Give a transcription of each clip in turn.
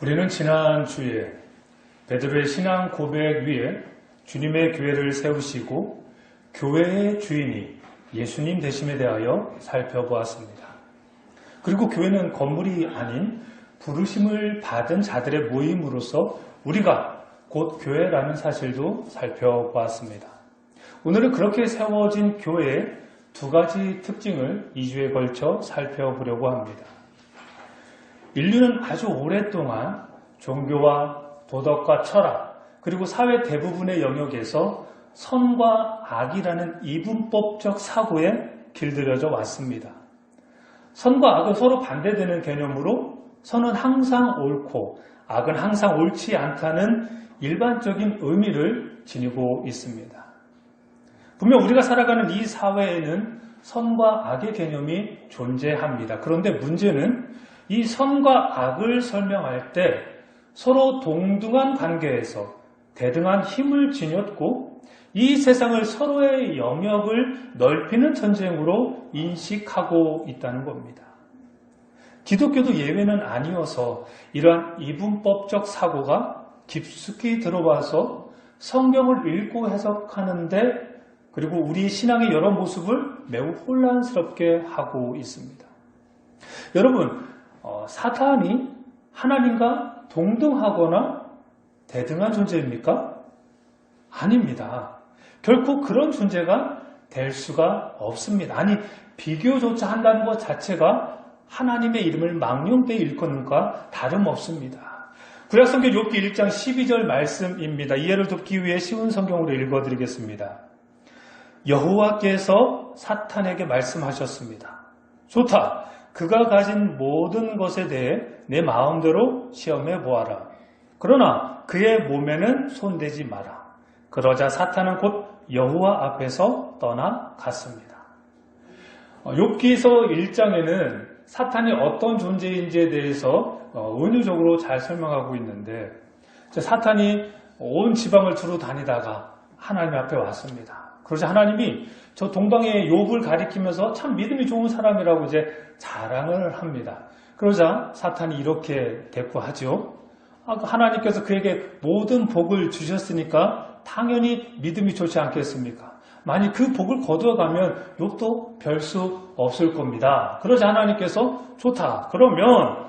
우리는 지난주에 베드로의 신앙 고백 위에 주님의 교회를 세우시고 교회의 주인이 예수님 되심에 대하여 살펴보았습니다. 그리고 교회는 건물이 아닌 부르심을 받은 자들의 모임으로서 우리가 곧 교회라는 사실도 살펴보았습니다. 오늘은 그렇게 세워진 교회의 두 가지 특징을 2주에 걸쳐 살펴보려고 합니다. 인류는 아주 오랫동안 종교와 도덕과 철학, 그리고 사회 대부분의 영역에서 선과 악이라는 이분법적 사고에 길들여져 왔습니다. 선과 악은 서로 반대되는 개념으로 선은 항상 옳고 악은 항상 옳지 않다는 일반적인 의미를 지니고 있습니다. 분명 우리가 살아가는 이 사회에는 선과 악의 개념이 존재합니다. 그런데 문제는 이 선과 악을 설명할 때 서로 동등한 관계에서 대등한 힘을 지녔고 이 세상을 서로의 영역을 넓히는 전쟁으로 인식하고 있다는 겁니다. 기독교도 예외는 아니어서 이러한 이분법적 사고가 깊숙이 들어와서 성경을 읽고 해석하는데 그리고 우리 신앙의 여러 모습을 매우 혼란스럽게 하고 있습니다. 여러분, 사탄이 하나님과 동등하거나 대등한 존재입니까? 아닙니다. 결코 그런 존재가 될 수가 없습니다. 아니, 비교조차 한다는 것 자체가 하나님의 이름을 망령되이 일컫는과 다름없습니다. 구약성경 욥기 1장 12절 말씀입니다. 이해를 돕기 위해 쉬운 성경으로 읽어드리겠습니다. 여호와께서 사탄에게 말씀하셨습니다. 좋다. 그가 가진 모든 것에 대해 내 마음대로 시험해 보아라. 그러나 그의 몸에는 손대지 마라. 그러자 사탄은 곧 여호와 앞에서 떠나갔습니다. 욥기서 1장에는 사탄이 어떤 존재인지에 대해서 은유적으로 잘 설명하고 있는데 사탄이 온 지방을 두루 다니다가 하나님 앞에 왔습니다. 그러자 하나님이 저 동방의 욥을 가리키면서 참 믿음이 좋은 사람이라고 이제 자랑을 합니다. 그러자 사탄이 이렇게 대꾸하죠. 하나님께서 그에게 모든 복을 주셨으니까 당연히 믿음이 좋지 않겠습니까? 만약 그 복을 거두어가면 욥도 별 수 없을 겁니다. 그러자 하나님께서 좋다. 그러면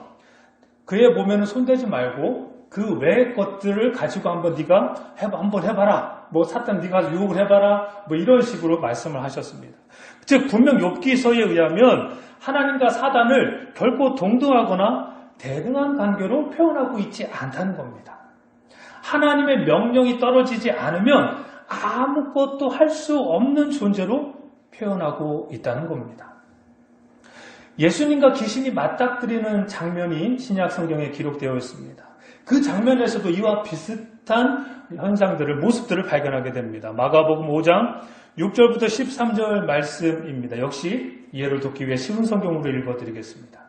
그의 몸에는 손대지 말고 그 외의 것들을 가지고 한번 해봐라. 사탄 네가 유혹을 해봐라. 이런 식으로 말씀을 하셨습니다. 즉 분명 욥기서에 의하면 하나님과 사단을 결코 동등하거나 대등한 관계로 표현하고 있지 않다는 겁니다. 하나님의 명령이 떨어지지 않으면 아무것도 할 수 없는 존재로 표현하고 있다는 겁니다. 예수님과 귀신이 맞닥뜨리는 장면이 신약 성경에 기록되어 있습니다. 그 장면에서도 이와 비슷한 모습들을 발견하게 됩니다. 마가복음 5장 6절부터 13절 말씀입니다. 역시 이해를 돕기 위해 쉬운 성경으로 읽어드리겠습니다.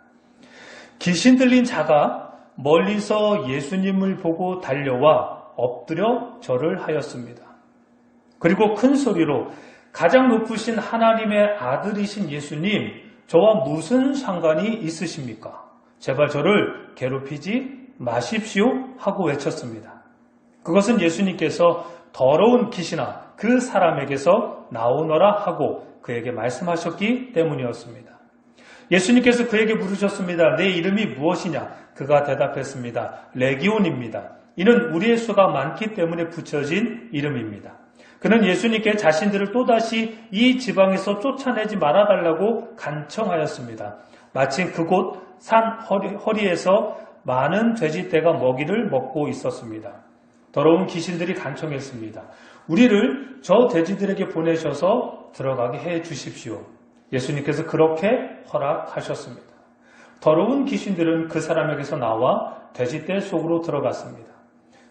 귀신 들린 자가 멀리서 예수님을 보고 달려와 엎드려 절을 하였습니다. 그리고 큰 소리로 가장 높으신 하나님의 아들이신 예수님, 저와 무슨 상관이 있으십니까? 제발 저를 괴롭히지 마십시오 하고 외쳤습니다. 그것은 예수님께서 더러운 귀신아 그 사람에게서 나오너라 하고 그에게 말씀하셨기 때문이었습니다. 예수님께서 그에게 물으셨습니다. 내 이름이 무엇이냐? 그가 대답했습니다. 레기온입니다. 이는 우리의 수가 많기 때문에 붙여진 이름입니다. 그는 예수님께 자신들을 또다시 이 지방에서 쫓아내지 말아달라고 간청하였습니다. 마침 그곳 산 허리에서 많은 돼지떼가 먹이를 먹고 있었습니다. 더러운 귀신들이 간청했습니다. 우리를 저 돼지들에게 보내셔서 들어가게 해 주십시오. 예수님께서 그렇게 허락하셨습니다. 더러운 귀신들은 그 사람에게서 나와 돼지떼 속으로 들어갔습니다.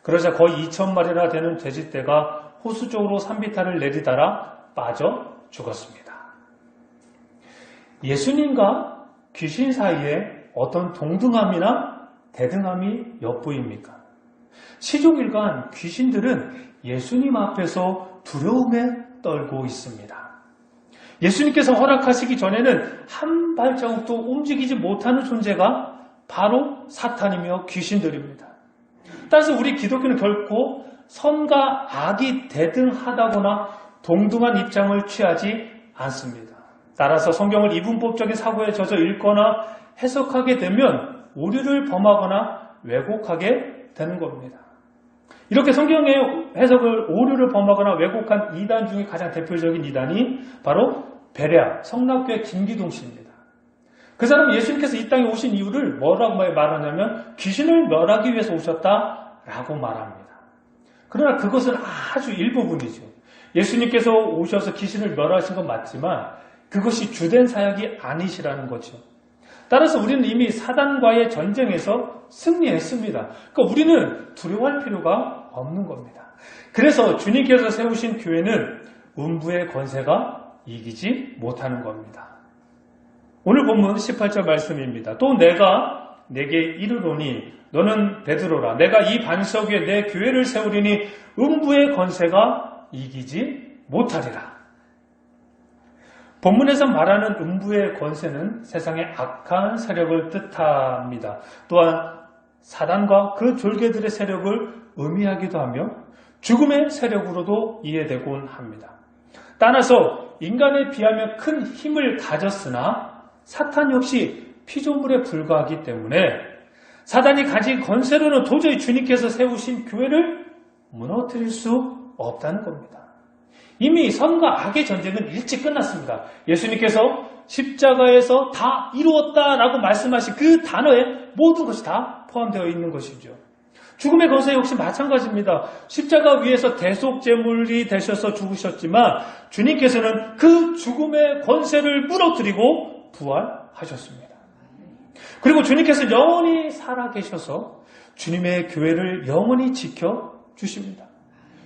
그러자 거의 2,000마리나 되는 돼지떼가 호수 쪽으로 산비탈을 내리다가 빠져 죽었습니다. 예수님과 귀신 사이에 어떤 동등함이나 대등함이 엿보입니까? 시종일관 귀신들은 예수님 앞에서 두려움에 떨고 있습니다. 예수님께서 허락하시기 전에는 한 발자국도 움직이지 못하는 존재가 바로 사탄이며 귀신들입니다. 따라서 우리 기독교는 결코 선과 악이 대등하다거나 동등한 입장을 취하지 않습니다. 따라서 성경을 이분법적인 사고에 젖어 읽거나 해석하게 되면 오류를 범하거나 왜곡하게 되는 겁니다. 이렇게 성경의 해석을 오류를 범하거나 왜곡한 이단 중에 가장 대표적인 이단이 바로 베레아 성락교의 김기동 씨입니다. 그 사람은 예수님께서 이 땅에 오신 이유를 뭐라고 말하냐면 귀신을 멸하기 위해서 오셨다라고 말합니다. 그러나 그것은 아주 일부분이죠. 예수님께서 오셔서 귀신을 멸하신 건 맞지만 그것이 주된 사역이 아니시라는 거죠. 따라서 우리는 이미 사단과의 전쟁에서 승리했습니다. 그러니까 우리는 두려워할 필요가 없는 겁니다. 그래서 주님께서 세우신 교회는 음부의 권세가 이기지 못하는 겁니다. 오늘 본문 18절 말씀입니다. 또 내가 내게 이르노니 너는 베드로라. 내가 이 반석 위에 내 교회를 세우리니 음부의 권세가 이기지 못하리라. 본문에서 말하는 음부의 권세는 세상의 악한 세력을 뜻합니다. 또한 사단과 그 졸개들의 세력을 의미하기도 하며 죽음의 세력으로도 이해되곤 합니다. 따라서 인간에 비하면 큰 힘을 가졌으나 사탄 역시 피조물에 불과하기 때문에 사단이 가진 권세로는 도저히 주님께서 세우신 교회를 무너뜨릴 수 없다는 겁니다. 이미 선과 악의 전쟁은 일찍 끝났습니다. 예수님께서 십자가에서 다 이루었다라고 말씀하신 그 단어에 모든 것이 다 포함되어 있는 것이죠. 죽음의 권세 역시 마찬가지입니다. 십자가 위에서 대속제물이 되셔서 죽으셨지만 주님께서는 그 죽음의 권세를 무너뜨리고 부활하셨습니다. 그리고 주님께서 영원히 살아계셔서 주님의 교회를 영원히 지켜주십니다.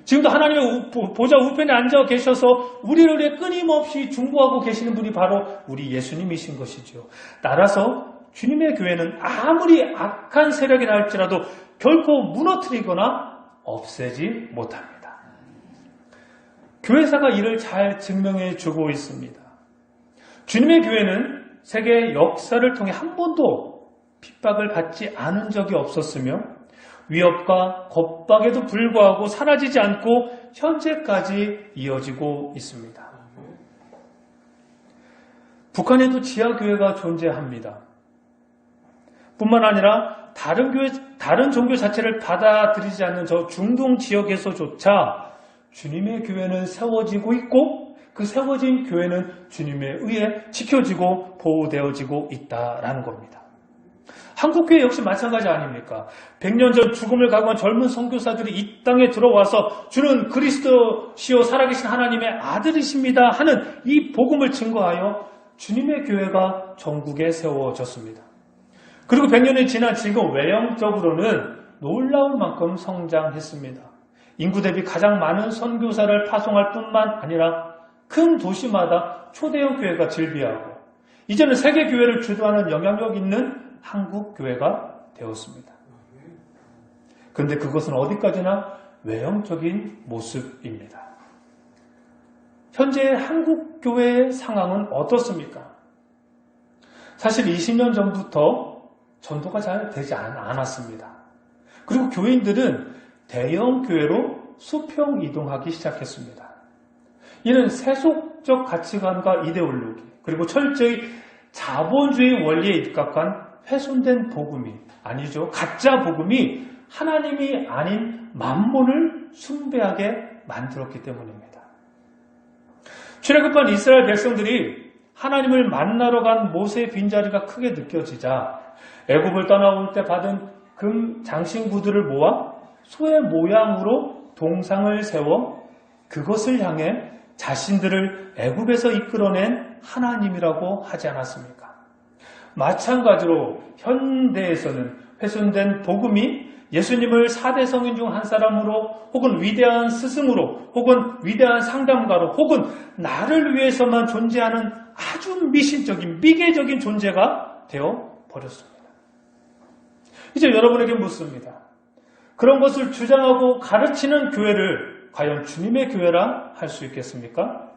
지금도 하나님의 보좌 우편에 앉아 계셔서 우리를 위해 끊임없이 중보하고 계시는 분이 바로 우리 예수님이신 것이죠. 따라서 주님의 교회는 아무리 악한 세력이 나올지라도 결코 무너뜨리거나 없애지 못합니다. 교회사가 이를 잘 증명해 주고 있습니다. 주님의 교회는 세계 역사를 통해 한 번도 핍박을 받지 않은 적이 없었으며 위협과 겁박에도 불구하고 사라지지 않고 현재까지 이어지고 있습니다. 북한에도 지하교회가 존재합니다. 뿐만 아니라 다른 종교 자체를 받아들이지 않는 저 중동 지역에서조차 주님의 교회는 세워지고 있고 그 세워진 교회는 주님에 의해 지켜지고 보호되어지고 있다라는 겁니다. 한국교회 역시 마찬가지 아닙니까? 100년 전 죽음을 각오한 젊은 선교사들이 이 땅에 들어와서 주는 그리스도시요 살아계신 하나님의 아들이십니다 하는 이 복음을 증거하여 주님의 교회가 전국에 세워졌습니다. 그리고 100년이 지난 지금 외형적으로는 놀라울 만큼 성장했습니다. 인구 대비 가장 많은 선교사를 파송할 뿐만 아니라 큰 도시마다 초대형 교회가 즐비하고 이제는 세계 교회를 주도하는 영향력 있는 한국 교회가 되었습니다. 그런데 그것은 어디까지나 외형적인 모습입니다. 현재 한국 교회의 상황은 어떻습니까? 사실 20년 전부터 전도가 잘 되지 않았습니다. 그리고 교인들은 대형 교회로 수평 이동하기 시작했습니다. 이는 세속적 가치관과 이데올로기 그리고 철저히 자본주의 원리에 입각한 훼손된 복음이 아니죠. 가짜 복음이 하나님이 아닌 만몬을 숭배하게 만들었기 때문입니다. 출애굽한 이스라엘 백성들이 하나님을 만나러 간 모세의 빈자리가 크게 느껴지자 애굽을 떠나올 때 받은 금 장신구들을 모아 소의 모양으로 동상을 세워 그것을 향해 자신들을 애굽에서 이끌어낸 하나님이라고 하지 않았습니까? 마찬가지로 현대에서는 훼손된 복음이 예수님을 4대 성인 중 한 사람으로 혹은 위대한 스승으로 혹은 위대한 상담가로 혹은 나를 위해서만 존재하는 아주 미신적인 미개적인 존재가 되어버렸습니다. 이제 여러분에게 묻습니다. 그런 것을 주장하고 가르치는 교회를 과연 주님의 교회라 할 수 있겠습니까?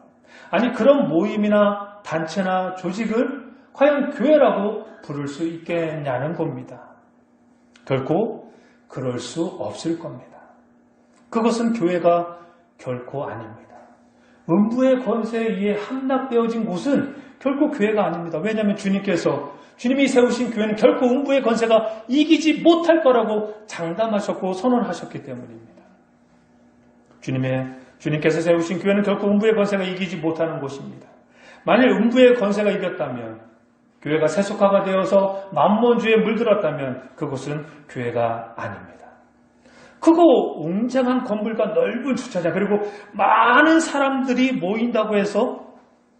아니 그런 모임이나 단체나 조직을 과연 교회라고 부를 수 있겠냐는 겁니다. 결코 그럴 수 없을 겁니다. 그것은 교회가 결코 아닙니다. 음부의 권세에 의해 함락되어진 곳은 결코 교회가 아닙니다. 왜냐하면 주님이 세우신 교회는 결코 음부의 권세가 이기지 못할 거라고 장담하셨고 선언하셨기 때문입니다. 주님께서 세우신 교회는 결코 음부의 권세가 이기지 못하는 곳입니다. 만일 음부의 권세가 이겼다면, 교회가 세속화가 되어서 만몬주의에 물들었다면 그곳은 교회가 아닙니다. 크고 웅장한 건물과 넓은 주차장, 그리고 많은 사람들이 모인다고 해서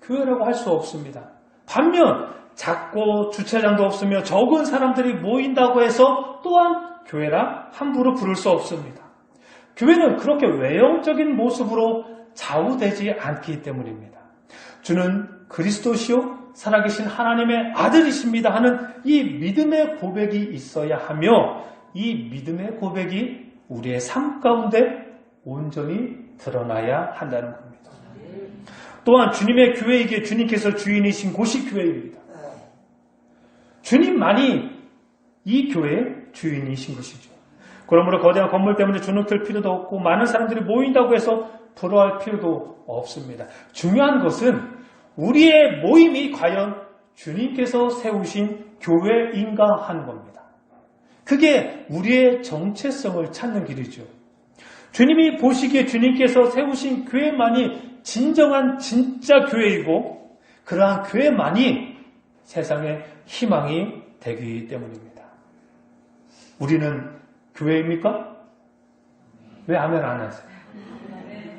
교회라고 할 수 없습니다. 반면 작고 주차장도 없으며 적은 사람들이 모인다고 해서 또한 교회라 함부로 부를 수 없습니다. 교회는 그렇게 외형적인 모습으로 좌우되지 않기 때문입니다. 주는 그리스도시요 살아계신 하나님의 아들이십니다 하는 이 믿음의 고백이 있어야 하며, 이 믿음의 고백이 우리의 삶 가운데 온전히 드러나야 한다는 겁니다. 또한 주님의 교회이기에 주님께서 주인이신 곳이 교회입니다. 주님만이 이 교회의 주인이신 것이죠. 그러므로 거대한 건물 때문에 주눅들 필요도 없고 많은 사람들이 모인다고 해서 부러워할 필요도 없습니다. 중요한 것은 우리의 모임이 과연 주님께서 세우신 교회인가 하는 겁니다. 그게 우리의 정체성을 찾는 길이죠. 주님이 보시기에 주님께서 세우신 교회만이 진정한 진짜 교회이고, 그러한 교회만이 세상의 희망이 되기 때문입니다. 우리는 교회입니까? 왜 아멘 안 하세요?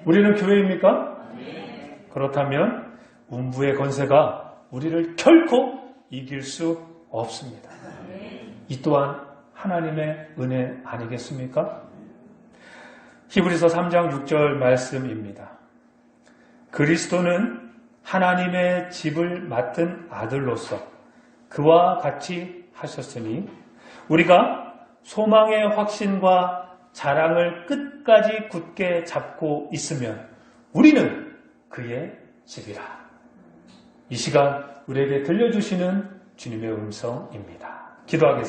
우리는 교회입니까? 그렇다면 음부의 권세가 우리를 결코 이길 수 없습니다. 이 또한 하나님의 은혜 아니겠습니까? 히브리서 3장 6절 말씀입니다. 그리스도는 하나님의 집을 맡은 아들로서 그와 같이 하셨으니 우리가 소망의 확신과 자랑을 끝까지 굳게 잡고 있으면 우리는 그의 집이라. 이 시간 우리에게 들려주시는 주님의 음성입니다. 기도하겠습니다.